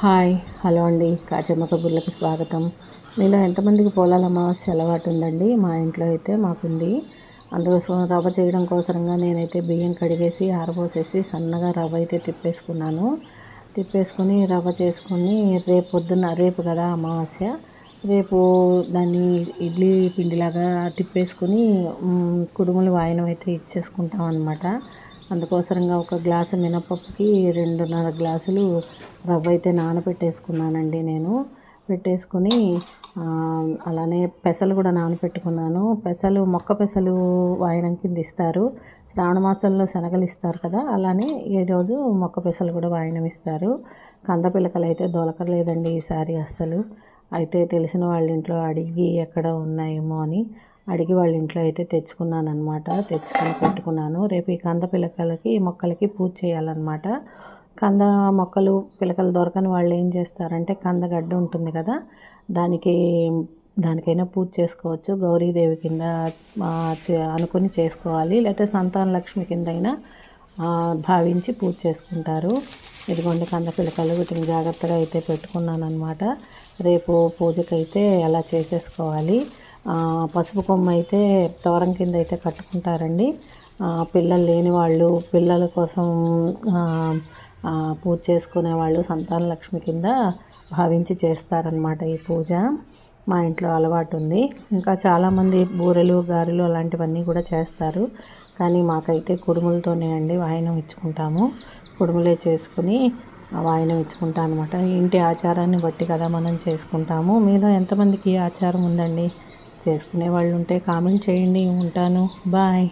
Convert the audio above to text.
Hi hello అండి, కాచమ్మ కబుర్లకు స్వాగతం. మీలో ఎంతమందికి పోలాల అమావాస్య అలవాటు ఉందండి? మా ఇంట్లో అయితే మాకుంది. అందుకోసం రవ్వ చేయడం కోసంగా నేనైతే బియ్యం కడిగేసి ఆరబోసేసి సన్నగా రవ్వ అయితే తిప్పేసుకొని రవ్వ చేసుకొని రేపు కదా అమావాస్య, రేపు దాన్ని ఇడ్లీ పిండిలాగా తిప్పేసుకొని కుడుములు వాయనం అయితే ఇచ్చేసుకుంటాం అన్నమాట. అందుకోసరంగా ఒక గ్లాసు మినపప్పుకి 2.5 గ్లాసులు రవ్వ అయితే నానబెట్టేసుకున్నానండి. నేను పెట్టేసుకొని అలానే పెసలు కూడా నానబెట్టుకున్నాను. మొక్క పెసలు వాయనం కింద ఇస్తారు. శ్రావణ మాసంలో శనగలు ఇస్తారు కదా, అలానే ఈరోజు మొక్క పెసలు కూడా వాయనం ఇస్తారు. కంద పిలకలు అయితే దొరకలేదండి ఈసారి అస్సలు. అయితే తెలిసిన వాళ్ళ ఇంట్లో అడిగి ఎక్కడ ఉన్నాయేమో అని అడిగి వాళ్ళ ఇంట్లో అయితే తెచ్చుకొని పెట్టుకున్నాను. రేపు ఈ కంద పిలకలకి మొక్కలకి పూజ చేయాలన్నమాట. కంద మొక్కలు పిలకలు దొరకని వాళ్ళు ఏం చేస్తారంటే కందగడ్డ ఉంటుంది కదా, దానికైనా పూజ చేసుకోవచ్చు. గౌరీదేవి కింద అనుకుని చేసుకోవాలి, లేకపోతే సంతాన లక్ష్మి కింద అయినా భావించి పూజ చేసుకుంటారు. ఇదిగోండి కంద పిలకలు, వీటిని జాగ్రత్తగా అయితే పెట్టుకున్నాను అనమాట. రేపు పూజకైతే అలా చేసేసుకోవాలి. పసుపు కొమ్మ అయితే తోరం కింద అయితే కట్టుకుంటారండి. పిల్లలు లేని వాళ్ళు పిల్లల కోసం పూజ చేసుకునే వాళ్ళు సంతాన లక్ష్మి కింద భావించి చేస్తారనమాట ఈ పూజ. మా ఇంట్లో అలవాటు ఉంది. ఇంకా చాలామంది బూరెలు గారెలు అలాంటివన్నీ కూడా చేస్తారు. కానీ మాకైతే కుడుములతోనే అండి వాయనం ఇచ్చుకుంటాము. కుడుములే చేసుకుని వాయనం ఇచ్చుకుంటాం అనమాట. ఇంటి ఆచారాన్ని బట్టి కదా మనం చేసుకుంటాము. మీలో ఎంతమందికి ఈ ఆచారం ఉందండి? చేసుకునే వాళ్ళు ఉంటే కామెంట్ చేయండి. ఉంటాను, బాయ్.